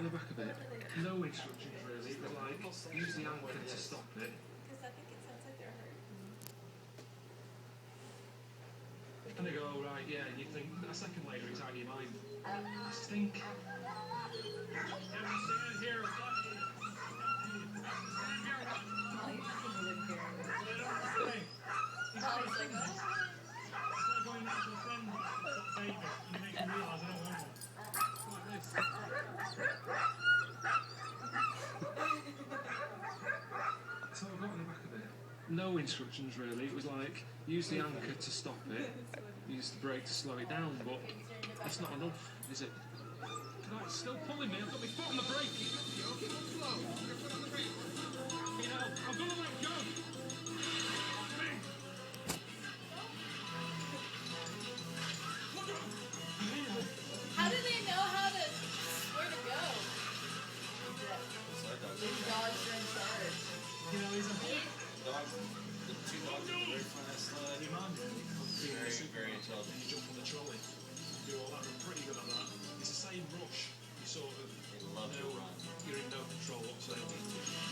the back of it. No instructions really. But like, use the anchor to stop it. Because I think it sounds like they're hurt. And they go, oh, right, yeah, and you think a second later it's out of your mind. I stink. Stand here. Molly fucking lived here. Molly's Molly's like, oh. It's like going out to a friend that's got baby, and you make them realise I don't want one. Like this. So I got on the back of it. No instructions really. It was like, use the anchor to stop it, use the brake to slow it down, but that's not enough, is it? No, it's still pulling me. I've got my foot on the brake. Slow. Your foot on the brake. You know, I'm gonna let go. How do they know where to go? The dogs are in charge. You know, he's a The two dogs are very fast. Very, very intelligent. You jump on the trolley. Do all that. I'm pretty good at that. It's the same rush. You sort of They love to run. you're in no control whatsoever.